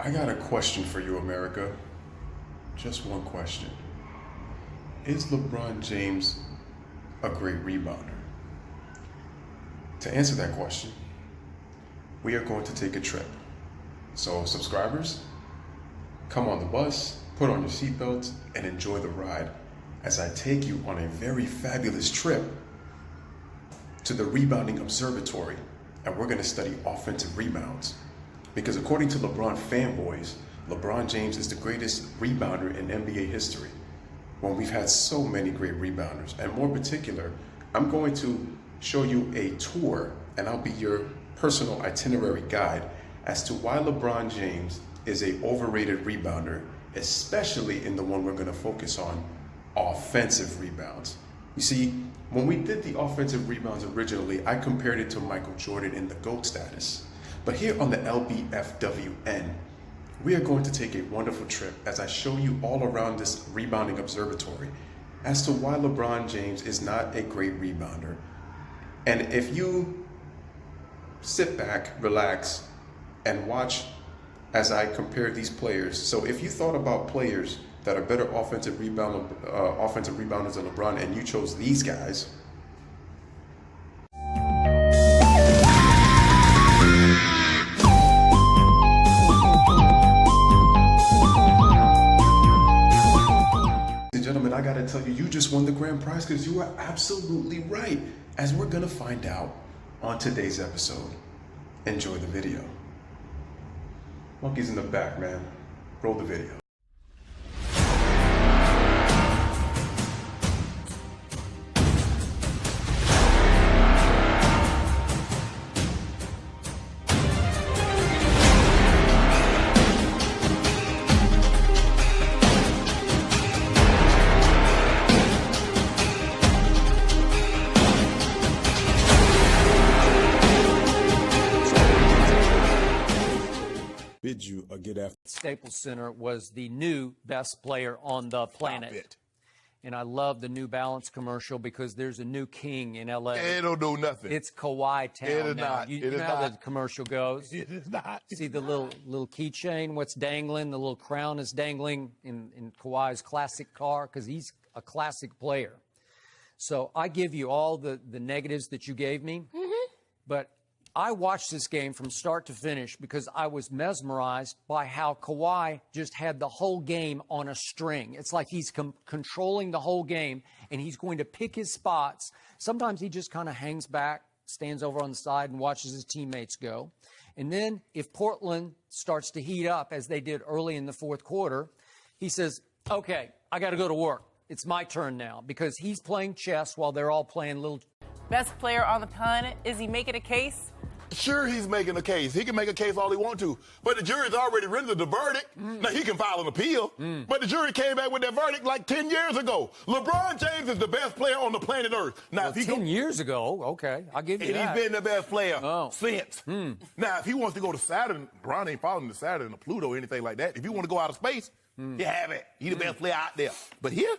I got a question for you, America. Just one question. Is LeBron James a great rebounder? To answer that question, we are going to take a trip. So, subscribers, come on the bus, put on your seatbelts, and enjoy the ride as I take you on a very fabulous trip to the Rebounding Observatory, and we're going to study offensive rebounds. Because according to LeBron fanboys, LeBron James is the greatest rebounder in NBA history, when we've had so many great rebounders. And more particular, I'm going to show you a tour, and I'll be your personal itinerary guide as to why LeBron James is a overrated rebounder, especially in the one we're going to focus on, offensive rebounds. You see, when we did the offensive rebounds originally, I compared it to Michael Jordan in the GOAT status. But here on the LBFWN, we are going to take a wonderful trip as I show you all around this rebounding observatory as to why LeBron James is not a great rebounder. And if you sit back, relax, and watch as I compare these players. So if you thought about players that are better offensive rebounders than LeBron, and you chose these guys, gentlemen, I gotta tell you, you just won the grand prize because you are absolutely right, as we're gonna find out on today's episode. Enjoy the video. Monkey's in the back, man. Roll the video. Bid you a good afternoon. Staples Center was the new best player on the planet. And I love the New Balance commercial because there's a new king in LA. It don't do nothing. It's Kawhi Town It is now. not. You It is know how not. the commercial goes? It is not. See the little keychain, what's dangling? The little crown is dangling in Kawhi's classic car because he's a classic player. So I give you all the negatives that you gave me, but I watched this game from start to finish because I was mesmerized by how Kawhi just had the whole game on a string. It's like he's controlling the whole game, and he's going to pick his spots. Sometimes he just kind of hangs back, stands over on the side, and watches his teammates go. And then if Portland starts to heat up, as they did early in the fourth quarter, he says, okay, I got to go to work. It's my turn now, because he's playing chess while they're all playing little. Best player on the planet? Is he making a case? Sure, he's making a case. He can make a case all he wants to. But the jury's already rendered the verdict. Now, he can file an appeal. But the jury came back with that verdict like 10 years ago. LeBron James is the best player on the planet Earth. Now, Well, 10 years ago, okay, I'll give you and that. he's been the best player Oh. since. Now, if he wants to go to Saturn, LeBron ain't following the Saturn or Pluto or anything like that. If you want to go out of space, you have it. He's the best player out there. But here,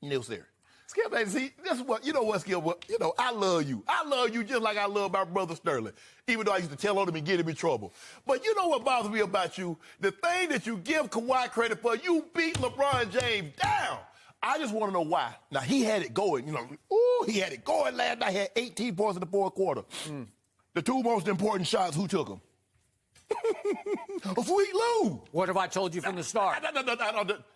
no, sir. Skip, baby, see, this is what, you know what, Skip, what, you know, I love you. I love you just like I love my brother Sterling, even though I used to tell on him and get him in trouble. But you know what bothers me about you? The thing that you give Kawhi credit for, you beat LeBron James down. I just want to know why. Now, he had it going, you know. Ooh, he had it going last night. He had 18 points in the fourth quarter. The two most important shots, who took them? Sweet Lou. What have I told you from the start?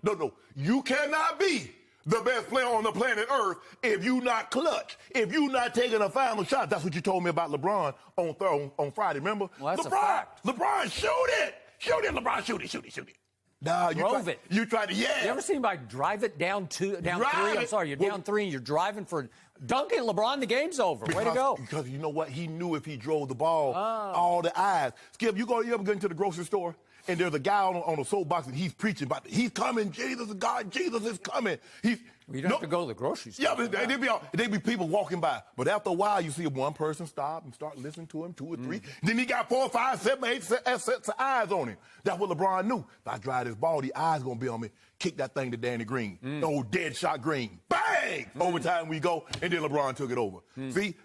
No. You cannot be the best player on the planet Earth if you not clutch, if you not taking a final shot. That's what you told me about LeBron on Friday, remember? Well, that's LeBron, a fact. LeBron, shoot it. Shoot it, LeBron, shoot it. Nah, you tried to, yeah. You ever seen anybody drive it down three? I'm sorry, you're down three and you're driving for dunking LeBron, the game's over. Way to go. Because you know what? He knew if he drove the ball, all the eyes. Skip, you ever go into the grocery store? And there's a guy on a soapbox and he's preaching about he's coming, Jesus is God, Jesus is coming. You don't have to go to the grocery store. Yeah, but they be people walking by. But after a while, you see one person stop and start listening to him, 2 or 3. Then he got 4, 5, 7, 8 sets of eyes on him. That's what LeBron knew. If I drive this ball, the eyes going to be on me. Kick that thing to Danny Green. Old dead shot Green. Bang! Overtime we go, and then LeBron took it over. See?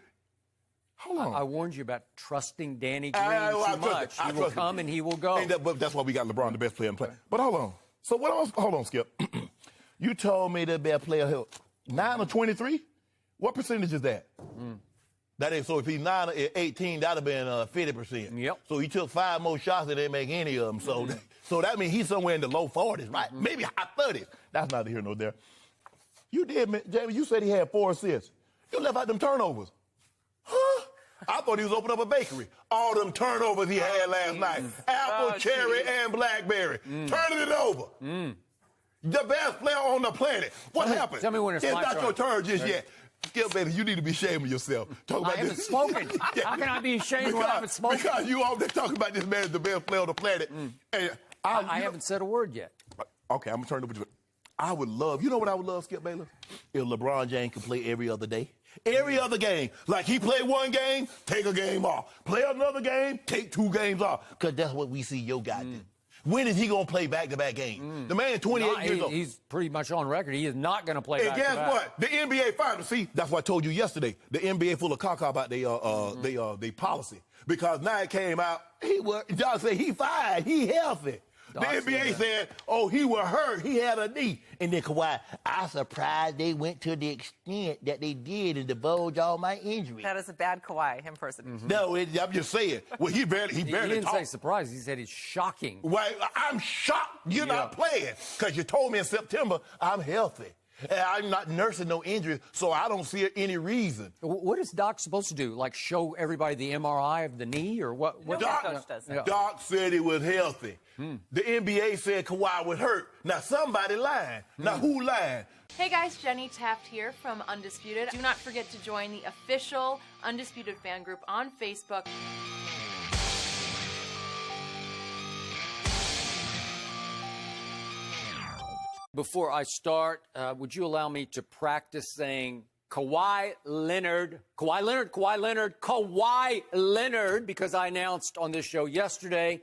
Hold on. I warned you about trusting Danny I Green trust too him. much. I He will trust him. come and he will go. But that's why we got LeBron, the best player in the play. But hold on. So what else? Hold on, Skip. You told me the best player here. 9 of 23? What percentage is that? That is, so if he's 9 of 18, that'd have been 50%. Yep. So he took 5 more shots and didn't make any of them. So that means he's somewhere in the low 40s, right? Maybe high 30s. That's neither here nor there. You did, Jamie. You said he had 4 assists. You left out them turnovers. Huh? I thought he was opening up a bakery. All them turnovers he had last night. Apple, cherry, and blackberry. Turning it over. The best player on the planet. What happened? tell me when it's my not turn. your turn just yet. Skip, baby, you need to be ashamed of yourself. Talk about I haven't this. spoken. How can I be ashamed when I haven't spoken? Because you all there talking about this man is the best player on the planet. And I haven't said a word yet. Okay, I'm going to turn it over to you. I would love, you know what I would love, Skip Bayless? If LeBron James could play every other day. Every other game. Like he played one game, take a game off. Play another game, take 2 games off. Because that's what we see your guy do. When is he going to play back-to-back games? The man 28 years old. He's pretty much on record. He is not going to play And back-to-back. guess what? The NBA Finals. See, that's what I told you yesterday. The NBA full of caca about their policy. Because now it came out, y'all say he fine, he healthy. The NBA said, oh, he was hurt. He had a knee. And then Kawhi, I'm surprised they went to the extent that they did and divulge all my injuries. That is a bad Kawhi impersonation. No, I'm just saying. Well, he barely He didn't say talked. surprised. He said it's shocking. Well, I'm shocked you're not playing because you told me in September I'm healthy. And I'm not nursing no injuries, so I don't see any reason. What is Doc supposed to do? Like show everybody the MRI of the knee or what? No, Doc, coach does that. Doc said he was healthy. The NBA said Kawhi was hurt. Now somebody lying. Now who lying? Hey guys, Jenny Taft here from Undisputed. Do not forget to join the official Undisputed fan group on Facebook. Before I start, would you allow me to practice saying Kawhi Leonard, because I announced on this show yesterday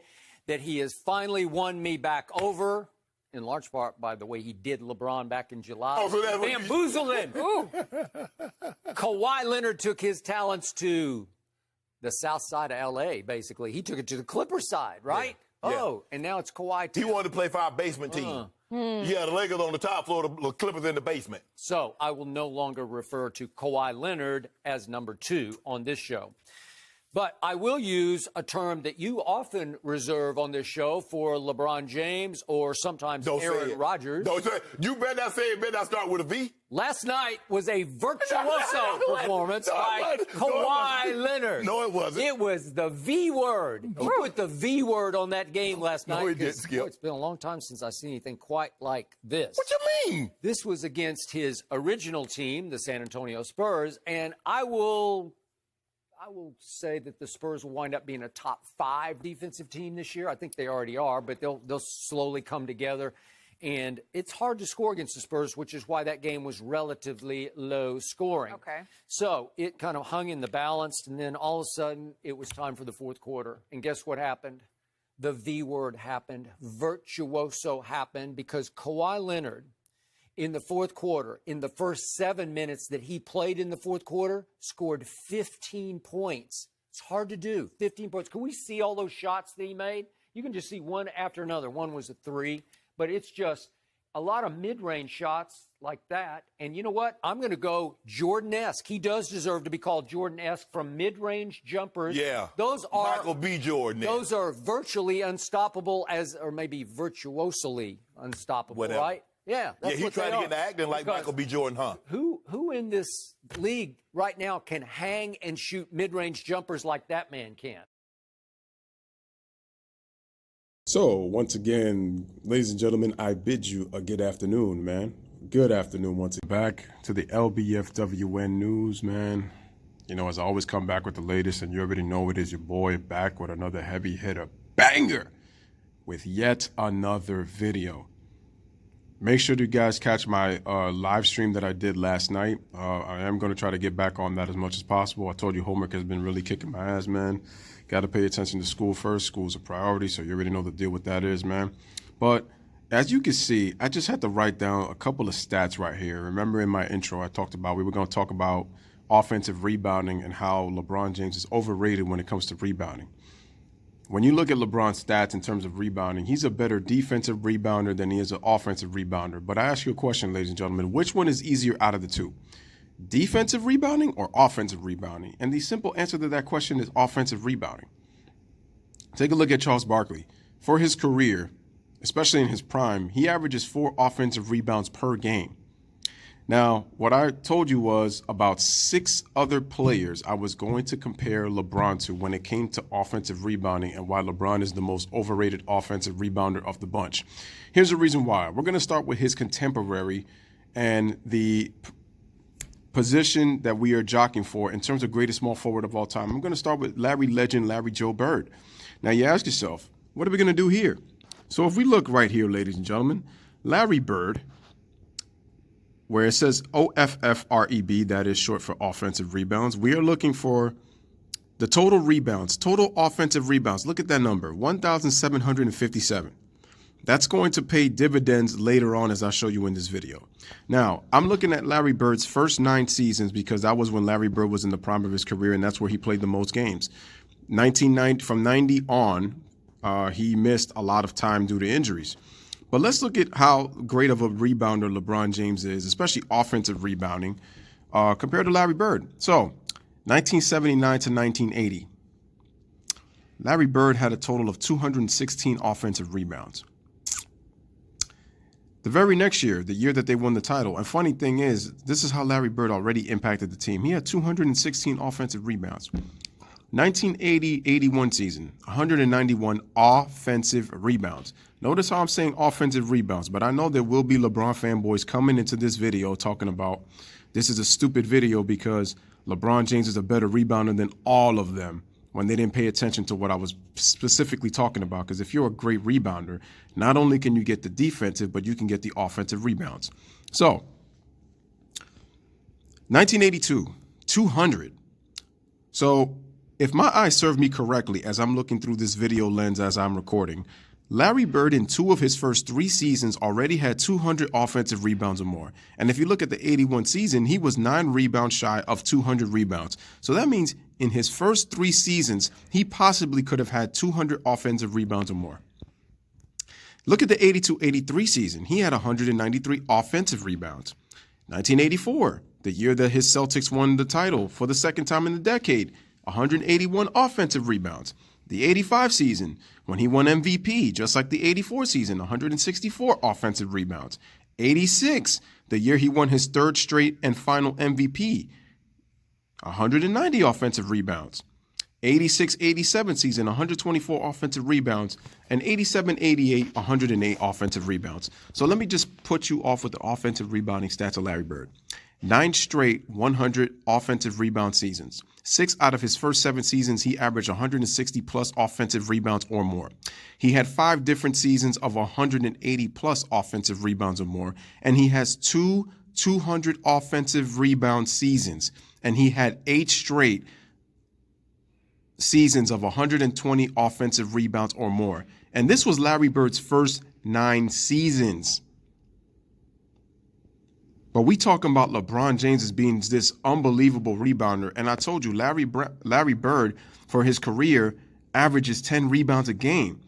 that he has finally won me back over, in large part by the way he did LeBron back in July. Oh, so that's what you- Bamboozled him. Ooh. Kawhi Leonard took his talents to the south side of L.A., basically. He took it to the Clippers side, right? Yeah. Oh, and now it's Kawhi. He wanted to play for our basement team. Yeah, the Lakers on the top floor, the Clippers in the basement. So I will no longer refer to Kawhi Leonard as number 2 on this show. But I will use a term that you often reserve on this show for LeBron James or sometimes Don't say Aaron it. Rodgers. Don't say it. You better not say it. Better not start with a V. Last night was a virtuoso performance by No, it Kawhi wasn't. Leonard. No, it wasn't. It was the V word. He put the V word on that game last night. No, he didn't, 'cause, Skip. boy, it's been a long time since I've seen anything quite like this. What you mean? This was against his original team, the San Antonio Spurs, and I will say that the Spurs will wind up being a top 5 defensive team this year. I think they already are, but they'll slowly come together. And it's hard to score against the Spurs, which is why that game was relatively low scoring. Okay. So it kind of hung in the balance, and then all of a sudden it was time for the fourth quarter. And guess what happened? The V word happened. Virtuoso happened because Kawhi Leonard, in the fourth quarter, in the first 7 minutes that he played in the fourth quarter, scored 15 points. It's hard to do, 15 points. Can we see all those shots that he made? You can just see one after another. One was a 3, but it's just a lot of mid-range shots like that. And you know what? I'm going to go Jordan-esque. He does deserve to be called Jordan-esque from mid-range jumpers. Yeah. Those are Michael B. Jordan. Those are virtually unstoppable or maybe virtuosally unstoppable, Whatever. right? Yeah, that's Yeah, he's what they trying to are. get into acting like Because Michael B. Jordan, huh? Who in this league right now can hang and shoot mid-range jumpers like that man can? So, once again, ladies and gentlemen, I bid you a good afternoon, man. Good afternoon once again. Back to the LBFWN news, man. You know, as I always come back with the latest, and you already know it is your boy back with another heavy hitter banger with yet another video. Make sure you guys catch my live stream that I did last night. I am going to try to get back on that as much as possible. I told you homework has been really kicking my ass, man. Got to pay attention to school first. School's a priority, so you already know the deal with that is, man. But as you can see, I just had to write down a couple of stats right here. Remember in my intro, I talked about we were going to talk about offensive rebounding and how LeBron James is overrated when it comes to rebounding. When you look at LeBron's stats in terms of rebounding, he's a better defensive rebounder than he is an offensive rebounder. But I ask you a question, ladies and gentlemen, which one is easier out of the two? Defensive rebounding or offensive rebounding? And the simple answer to that question is offensive rebounding. Take a look at Charles Barkley. For his career, especially in his prime, he averages 4 offensive rebounds per game. Now, what I told you was about 6 other players I was going to compare LeBron to when it came to offensive rebounding and why LeBron is the most overrated offensive rebounder of the bunch. Here's the reason why. We're going to start with his contemporary and the position that we are jockeying for in terms of greatest small forward of all time. I'm going to start with Larry Legend, Larry Joe Bird. Now, you ask yourself, what are we going to do here? So if we look right here, ladies and gentlemen, Larry Bird, where it says OFFREB, that is short for offensive rebounds, we are looking for the total rebounds, total offensive rebounds. Look at that number, 1,757. That's going to pay dividends later on as I'll show you in this video. Now, I'm looking at Larry Bird's first 9 seasons because that was when Larry Bird was in the prime of his career, and that's where he played the most games. 1990, from 90 on, he missed a lot of time due to injuries. But let's look at how great of a rebounder LeBron James is, especially offensive rebounding, compared to Larry Bird. So, 1979 to 1980, Larry Bird had a total of 216 offensive rebounds. The very next year, the year that they won the title, and funny thing is, this is how Larry Bird already impacted the team. He had 216 offensive rebounds. 1980-81 season, 191 offensive rebounds. Notice how I'm saying offensive rebounds, but I know there will be LeBron fanboys coming into this video talking about this is a stupid video because LeBron James is a better rebounder than all of them when they didn't pay attention to what I was specifically talking about. Because if you're a great rebounder, not only can you get the defensive, but you can get the offensive rebounds. So, 1982, 200. So, if my eyes serve me correctly as I'm looking through this video lens as I'm recording, Larry Bird in 2 of his first 3 seasons already had 200 offensive rebounds or more. And if you look at the 81 season, he was 9 rebounds shy of 200 rebounds. So that means in his first 3 seasons, he possibly could have had 200 offensive rebounds or more. Look at the 82-83 season. He had 193 offensive rebounds. 1984, the year that his Celtics won the title for the second time in the decade, 181 offensive rebounds. The 85 season, when he won MVP, just like the 84 season, 164 offensive rebounds. 86, the year he won his 3rd straight and final MVP, 190 offensive rebounds. 86-87 season, 124 offensive rebounds. And 87-88, 108 offensive rebounds. So let me just put you off with the offensive rebounding stats of Larry Bird. 9 straight 100 offensive rebound seasons. 6 out of his first 7 seasons, he averaged 160 plus offensive rebounds or more. He had 5 different seasons of 180 plus offensive rebounds or more. And he has 2 200 offensive rebound seasons. And he had 8 straight seasons of 120 offensive rebounds or more. And this was Larry Bird's first 9 seasons. But we talking about LeBron James as being this unbelievable rebounder. And I told you, Larry Bird, for his career, averages 10 rebounds a game.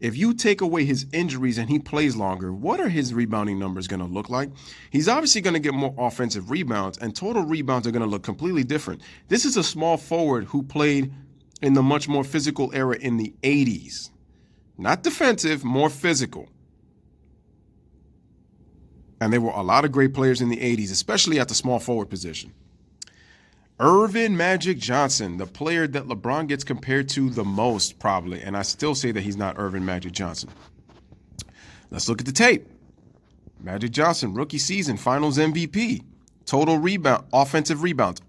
If you take away his injuries and he plays longer, what are his rebounding numbers going to look like? He's obviously going to get more offensive rebounds, and total rebounds are going to look completely different. This is a small forward who played in the much more physical era in the 80s. Not defensive, more physical. And there were a lot of great players in the 80s, especially at the small forward position. Earvin Magic Johnson, the player that LeBron gets compared to the most, probably. And I still say that he's not Earvin Magic Johnson. Let's look at the tape. Magic Johnson, rookie season, finals MVP. Total rebound, offensive rebounds.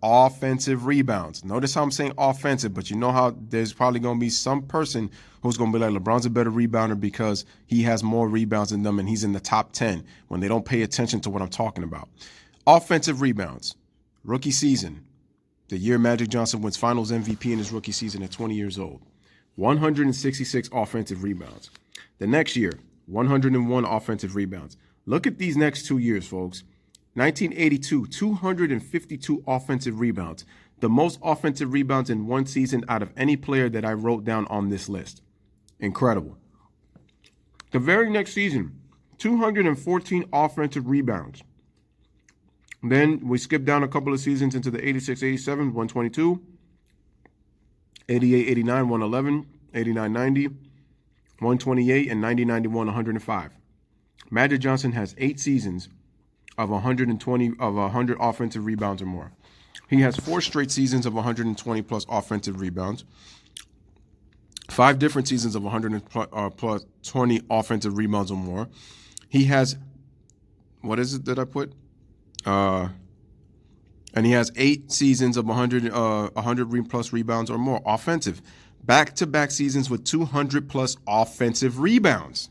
Notice how I'm saying offensive, but you know how there's probably going to be some person who's going to be like, LeBron's a better rebounder because he has more rebounds than them and he's in the top 10 when they don't pay attention to what I'm talking about. Offensive rebounds, rookie season. The year Magic Johnson wins finals MVP in his rookie season at 20 years old. 166 offensive rebounds. The next year, 101 offensive rebounds. Look at these next 2 years, folks. 1982, 252 offensive rebounds. The most offensive rebounds in one season out of any player that I wrote down on this list. Incredible. The very next season, 214 offensive rebounds. Then we skip down a couple of seasons into the 86-87, 122, 88-89, 111, 89-90, 128, and 90-91, 105. Magic Johnson has 8 seasons of 100 offensive rebounds or more. He has 4 straight seasons of 120 plus offensive rebounds. 5 different seasons of 120 offensive rebounds or more. He has, what is it that I put? And he has 8 seasons of 100 plus rebounds or more offensive. Back-to-back seasons with 200 plus offensive rebounds.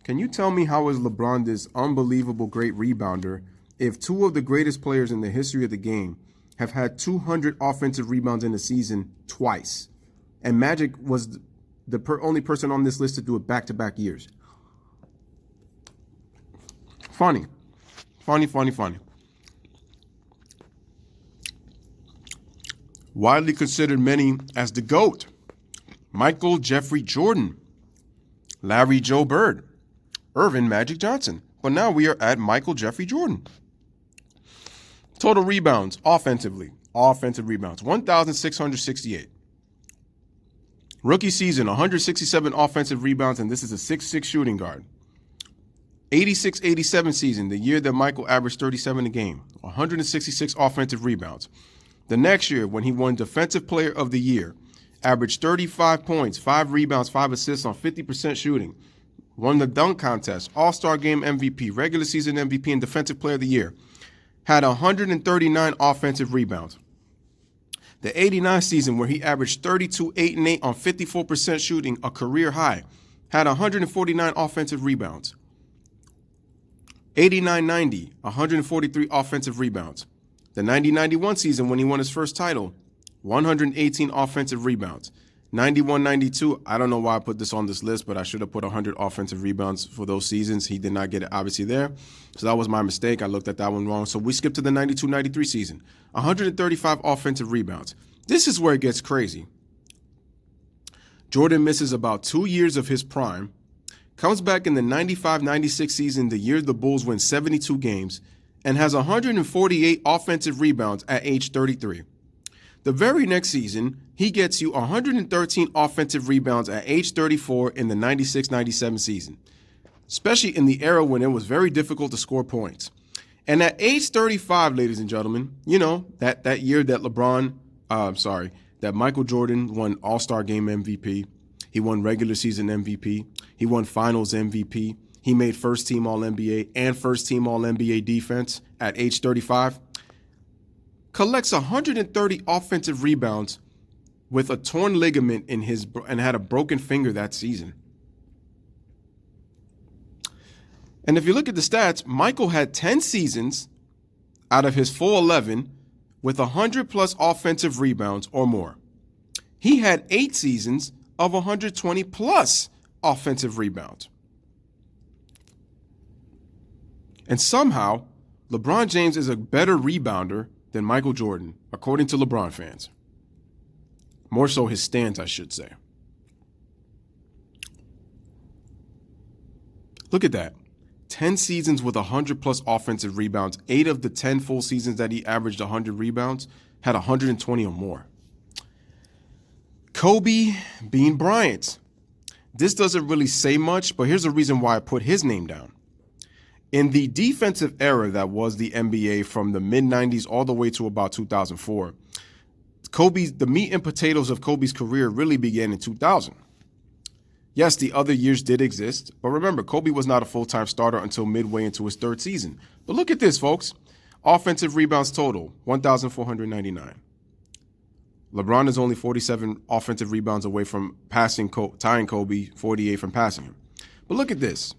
Can you tell me how is LeBron this unbelievable great rebounder if 2 of the greatest players in the history of the game have had 200 offensive rebounds in a season twice? And Magic was the only person on this list to do it back-to-back years. Funny. Widely considered many as the GOAT. Michael Jeffrey Jordan. Larry Joe Bird. Irvin Magic Johnson. But now we are at Michael Jeffrey Jordan. Total rebounds, offensively. Offensive rebounds, 1,668. Rookie season, 167 offensive rebounds, and this is a 6'6 shooting guard. 86-87 season, the year that Michael averaged 37 a game, 166 offensive rebounds. The next year, when he won Defensive Player of the Year, averaged 35 points, 5 rebounds, 5 assists on 50% shooting. Won the dunk contest, All-Star Game MVP, regular season MVP, and Defensive Player of the Year. Had 139 offensive rebounds. The 89 season, where he averaged 32, 8, and 8 on 54% shooting, a career high, had 149 offensive rebounds. 89-90, 143 offensive rebounds. The 90-91 season, when he won his first title, 118 offensive rebounds. 91-92, I don't know why I put this on this list, but I should have put 100 offensive rebounds for those seasons. He did not get it, obviously, there. So that was my mistake. I looked at that one wrong. So we skipped to the 92-93 season. 135 offensive rebounds. This is where it gets crazy. Jordan misses about 2 years of his prime, comes back in the 95-96 season, the year the Bulls win 72 games, and has 148 offensive rebounds at age 33. The very next season, he gets you 113 offensive rebounds at age 34 in the 96-97 season, especially in the era when it was very difficult to score points. And at age 35, ladies and gentlemen, you know, that year that that Michael Jordan won All-Star Game MVP, he won regular season MVP, he won Finals MVP, he made first team All-NBA and first team All-NBA defense at age 35. Collects 130 offensive rebounds with a torn ligament in his and had a broken finger that season. And if you look at the stats, Michael had 10 seasons out of his full 11 with 100 plus offensive rebounds or more. He had 8 seasons of 120 plus offensive rebounds. And somehow, LeBron James is a better rebounder than Michael Jordan, according to LeBron fans. More so his stance, I should say. Look at that. 10 seasons with 100 plus offensive rebounds. 8 of the 10 full seasons that he averaged 100 rebounds had 120 or more. Kobe Bean Bryant. This doesn't really say much, but here's the reason why I put his name down. In the defensive era that was the NBA from the mid-90s all the way to about 2004, the meat and potatoes of Kobe's career really began in 2000. Yes, the other years did exist, but remember, Kobe was not a full-time starter until midway into his 3rd season. But look at this, folks. Offensive rebounds total, 1,499. LeBron is only 47 offensive rebounds away from tying Kobe, 48 from passing him. But look at this.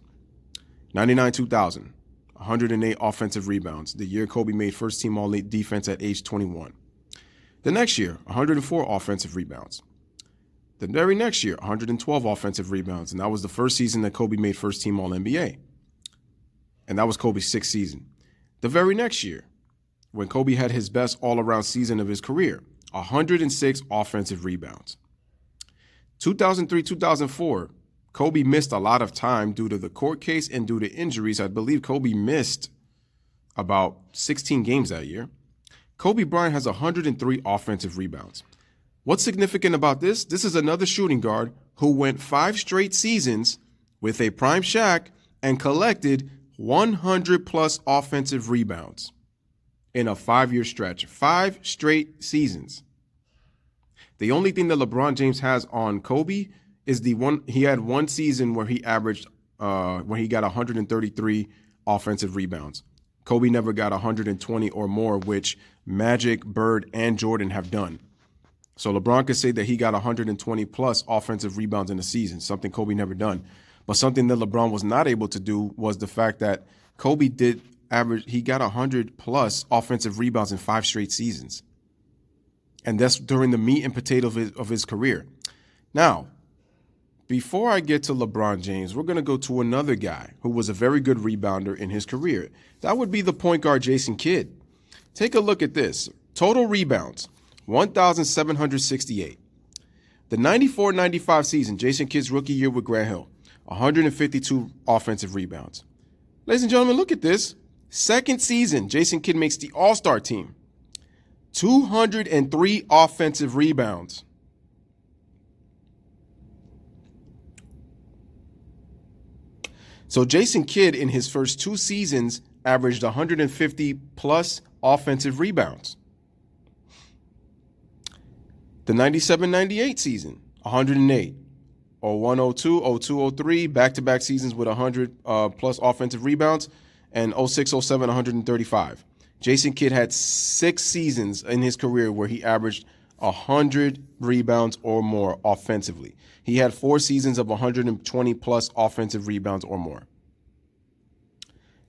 99-2000, 108 offensive rebounds, the year Kobe made first team all defense at age 21. The next year, 104 offensive rebounds. The very next year, 112 offensive rebounds, and that was the first season that Kobe made first team all NBA. And that was Kobe's 6th season. the very next year, when Kobe had his best all-around season of his career, 106 offensive rebounds. 2003-2004, Kobe missed a lot of time due to the court case and due to injuries. I believe Kobe missed about 16 games that year. Kobe Bryant has 103 offensive rebounds. What's significant about this? This is another shooting guard who went 5 straight seasons with a prime Shaq and collected 100-plus offensive rebounds in a 5-year stretch. 5 straight seasons. The only thing that LeBron James has on Kobe is he had one season where he averaged, where he got 133 offensive rebounds. Kobe never got 120 or more, which Magic, Bird, and Jordan have done. So LeBron could say that he got 120 plus offensive rebounds in a season, something Kobe never done. But something that LeBron was not able to do was the fact that Kobe he got 100 plus offensive rebounds in 5 straight seasons. And that's during the meat and potato of his career. Now, before I get to LeBron James, we're going to go to another guy who was a very good rebounder in his career. That would be the point guard Jason Kidd. Take a look at this. Total rebounds, 1,768. The 94-95 season, Jason Kidd's rookie year with Grant Hill, 152 offensive rebounds. Ladies and gentlemen, look at this. Second season, Jason Kidd makes the All-Star team. 203 offensive rebounds. So Jason Kidd in his first 2 seasons averaged 150 plus offensive rebounds. The 97-98 season, 108. Or 102, 02, 03, back-to-back seasons with 100 plus offensive rebounds, and 06, 07, 135. Jason Kidd had 6 seasons in his career where he averaged 100 rebounds or more offensively. He had 4 seasons of 120 plus offensive rebounds or more.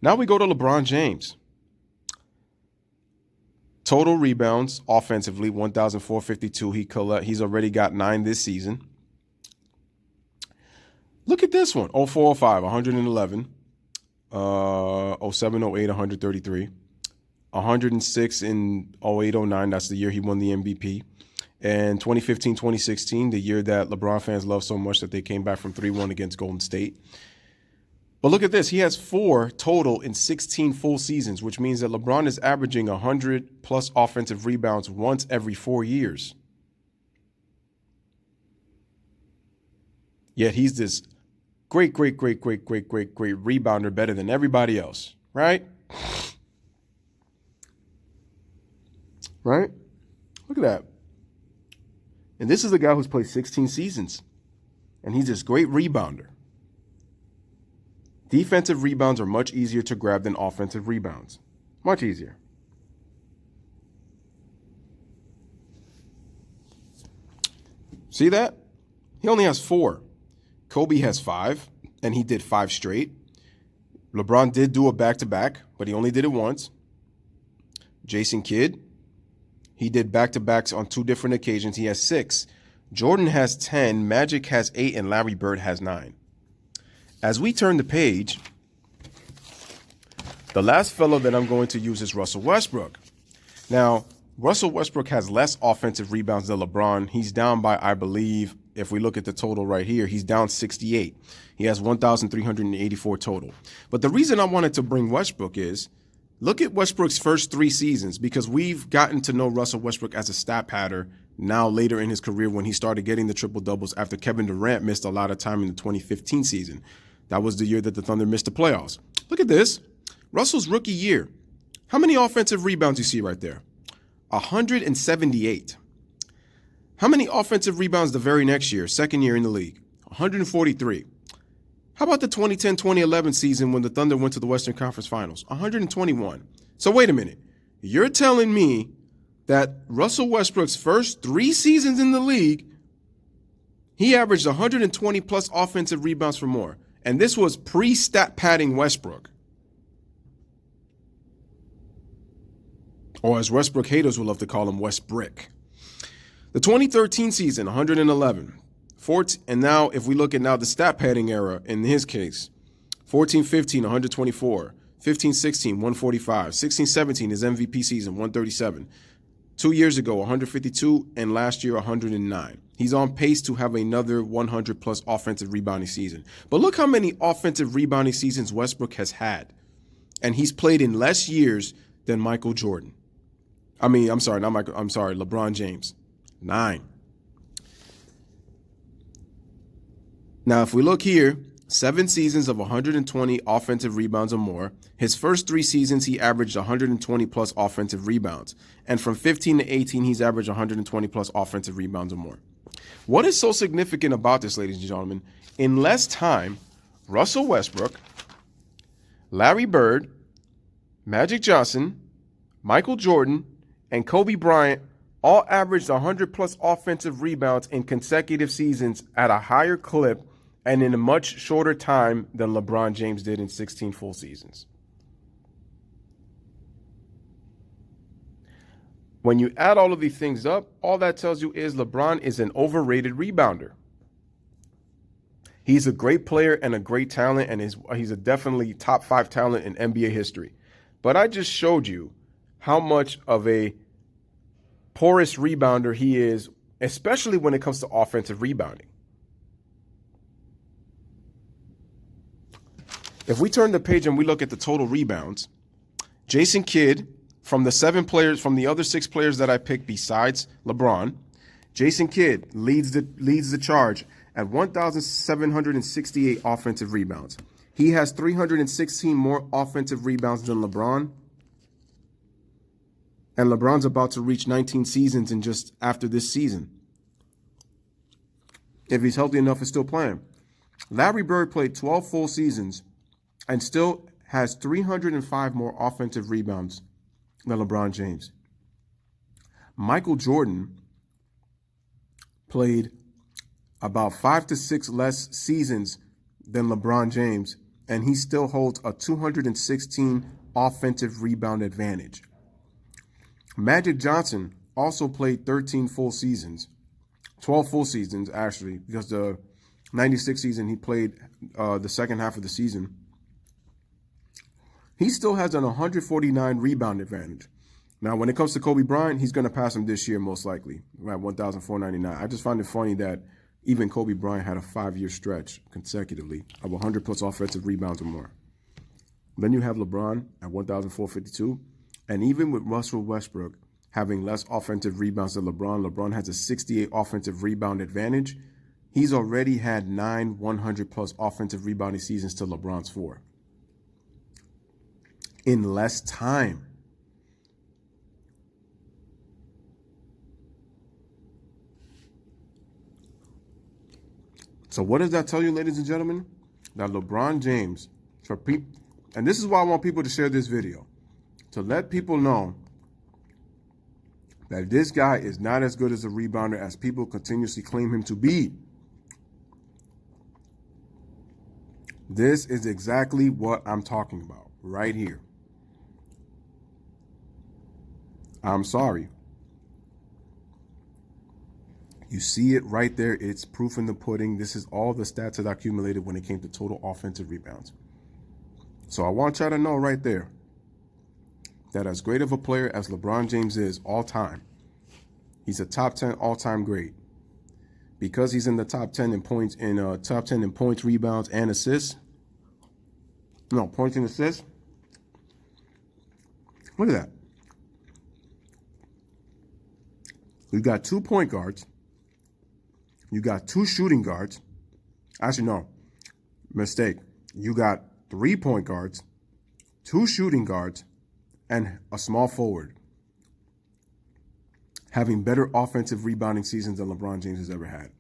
Now we go to LeBron James. Total rebounds offensively, 1,452. He's already got 9 this season. Look at this one. 04-05, 111. 07-08, 133. 106 in 08-09. That's the year he won the MVP. And 2015-2016, the year that LeBron fans love so much that they came back from 3-1 against Golden State. But look at this. He has 4 total in 16 full seasons, which means that LeBron is averaging 100 plus offensive rebounds once every 4 years. Yet he's this great rebounder, better than everybody else, right? Right? Look at that. And this is a guy who's played 16 seasons, and he's this great rebounder. Defensive rebounds are much easier to grab than offensive rebounds. Much easier. See that? He only has 4. Kobe has 5, and he did 5 straight. LeBron did do a back-to-back, but he only did it once. Jason Kidd, he did back-to-backs on 2 different occasions. He has 6. Jordan has 10, Magic has 8, and Larry Bird has 9. As we turn the page, the last fellow that I'm going to use is Russell Westbrook. Now, Russell Westbrook has less offensive rebounds than LeBron. He's down by, I believe, if we look at the total right here, he's down 68. He has 1,384 total. But the reason I wanted to bring Westbrook is, look at Westbrook's first 3 seasons, because we've gotten to know Russell Westbrook as a stat padder now later in his career when he started getting the triple-doubles after Kevin Durant missed a lot of time in the 2015 season. That was the year that the Thunder missed the playoffs. Look at this. Russell's rookie year. How many offensive rebounds you see right there? 178. How many offensive rebounds the very next year, second year in the league? 143. How about the 2010-2011 season when the Thunder went to the Western Conference Finals? 121. So wait a minute. You're telling me that Russell Westbrook's first 3 seasons in the league, he averaged 120 plus offensive rebounds for more. And this was pre-stat padding Westbrook. Or as Westbrook haters would love to call him, Westbrick. The 2013 season, 111. 14, and now if we look at now the stat padding era in his case, 14-15, 124. 15-16, 145. 16-17, his MVP season, 137. 2 years ago, 152, and last year, 109. He's on pace to have another 100-plus offensive rebounding season. But look how many offensive rebounding seasons Westbrook has had. And he's played in less years than Michael Jordan. LeBron James. 9. Now, if we look here, 7 seasons of 120 offensive rebounds or more. His first 3 seasons, he averaged 120-plus offensive rebounds. And from 15 to 18, he's averaged 120-plus offensive rebounds or more. What is so significant about this, ladies and gentlemen? In less time, Russell Westbrook, Larry Bird, Magic Johnson, Michael Jordan, and Kobe Bryant all averaged 100-plus offensive rebounds in consecutive seasons at a higher clip and in a much shorter time than LeBron James did in 16 full seasons. When you add all of these things up, all that tells you is LeBron is an overrated rebounder. He's a great player and a great talent, and he's a definitely top 5 talent in NBA history. But I just showed you how much of a porous rebounder he is, especially when it comes to offensive rebounding. If we turn the page and we look at the total rebounds, Jason Kidd, from the other 6 players that I picked besides LeBron, Jason Kidd leads the charge at 1,768 offensive rebounds. He has 316 more offensive rebounds than LeBron. And LeBron's about to reach 19 seasons in just after this season, if he's healthy enough and still playing. Larry Bird played 12 full seasons and still has 305 more offensive rebounds than LeBron James. Michael Jordan played about 5 to 6 less seasons than LeBron James, and he still holds a 216 offensive rebound advantage. Magic Johnson also played 13 full seasons, 12 full seasons actually, because the 96 season he played the second half of the season. He still has an 149 rebound advantage. Now, when it comes to Kobe Bryant, he's going to pass him this year most likely, at 1,499. I just find it funny that even Kobe Bryant had a 5-year stretch consecutively of 100-plus offensive rebounds or more. Then you have LeBron at 1,452. And even with Russell Westbrook having less offensive rebounds than LeBron has a 68 offensive rebound advantage. He's already had 9 100-plus offensive rebounding seasons to LeBron's 4. In less time. So what does that tell you, ladies and gentlemen? That LeBron James, and this is why I want people to share this video, to let people know that this guy is not as good as a rebounder as people continuously claim him to be. This is exactly what I'm talking about right here. I'm sorry. You see it right there. It's proof in the pudding. This is all the stats that I accumulated when it came to total offensive rebounds. So I want y'all to know right there that as great of a player as LeBron James is all time, he's a top 10 all-time great. Because he's in the top 10 in points, rebounds, and assists. No, points and assists. Look at that. We've got 2 point guards. You got 2 shooting guards. Actually, no. Mistake. You got 3 point guards, 2 shooting guards, and a small forward having better offensive rebounding seasons than LeBron James has ever had.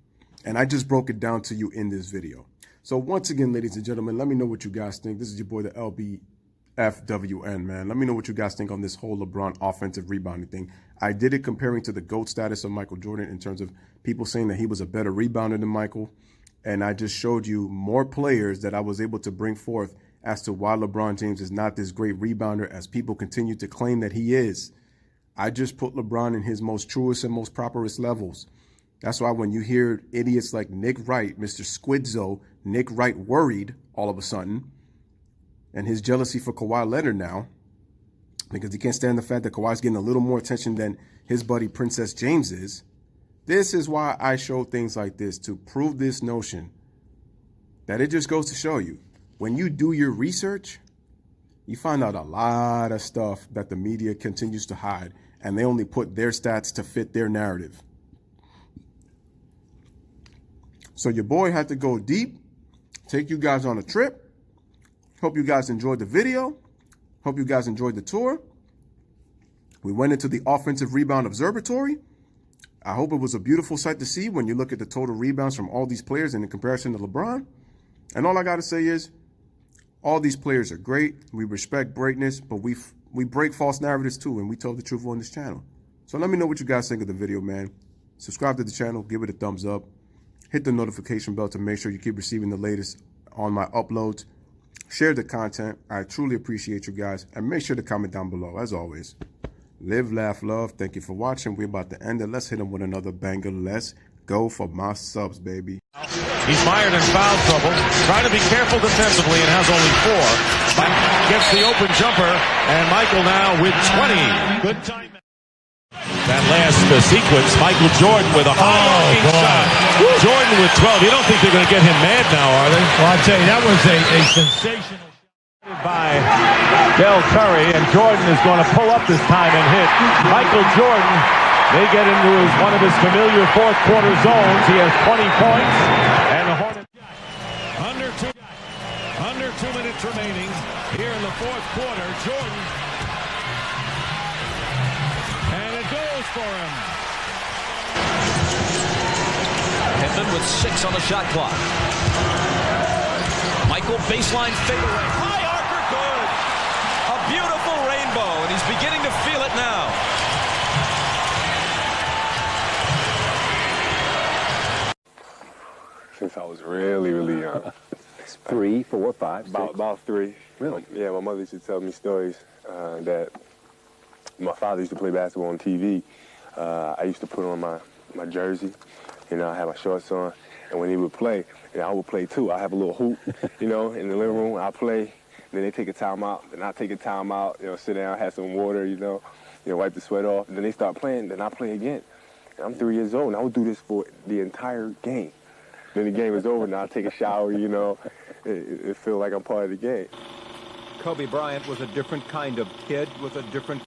And I just broke it down to you in this video. So once again, ladies and gentlemen, let me know what you guys think. This is your boy, the LBFWN, man. Let me know what you guys think on this whole LeBron offensive rebounding thing. I did it comparing to the GOAT status of Michael Jordan in terms of people saying that he was a better rebounder than Michael. And I just showed you more players that I was able to bring forth as to why LeBron James is not this great rebounder as people continue to claim that he is. I just put LeBron in his most truest and most properest levels. That's why when you hear idiots like Nick Wright, Mr. Squidzo, Nick Wright worried all of a sudden, and his jealousy for Kawhi Leonard now, because he can't stand the fact that Kawhi's getting a little more attention than his buddy Princess James is. This is why I show things like this, to prove this notion that it just goes to show you, when you do your research, you find out a lot of stuff that the media continues to hide, and they only put their stats to fit their narrative. So your boy had to go deep, take you guys on a trip. Hope you guys enjoyed the video. Hope you guys enjoyed the tour. We went into the offensive rebound observatory. I hope it was a beautiful sight to see when you look at the total rebounds from all these players and in comparison to LeBron. And all I got to say is, all these players are great. We respect greatness, but we break false narratives too, and we tell the truth on this channel. So let me know what you guys think of the video, man. Subscribe to the channel, give it a thumbs up. Hit the notification bell to make sure you keep receiving the latest on my uploads. Share the content. I truly appreciate you guys. And make sure to comment down below. As always, live, laugh, love. Thank you for watching. We're about to end it. Let's hit them with another banger. Let's go for my subs, baby. He's mired in foul trouble. Trying to be careful defensively and has only 4. Mike gets the open jumper. And Michael now with 20. Good time. That last sequence, Michael Jordan with a high shot. Jordan with 12. You don't think they're going to get him mad now, are they? Well, I'll tell you, that was a sensational shot By Del Curry, and Jordan is going to pull up this time and hit. Michael Jordan, they get into one of his familiar fourth quarter zones. He has 20 points, and the Hornets under 2 minutes remaining here in the fourth quarter. Jordan. For him. Pippen with 6 on the shot clock. Michael baseline fadeaway. High archer, good. A beautiful rainbow, and he's beginning to feel it now. Since I was really young. 3, 4, 5, About 3. Really? Yeah, my mother used to tell me stories that my father used to play basketball on TV. I used to put on my jersey, you know, I had my shorts on, and when he would play, you know, I would play too. I have a little hoop, you know, in the living room. I play, then they take a timeout, then I take a timeout, you know, sit down, have some water, you know, wipe the sweat off. And then they start playing, then I play again. And I'm 3 years old, and I would do this for the entire game. Then the game is over, and I take a shower, you know. It feels like I'm part of the game. Kobe Bryant was a different kind of kid with a different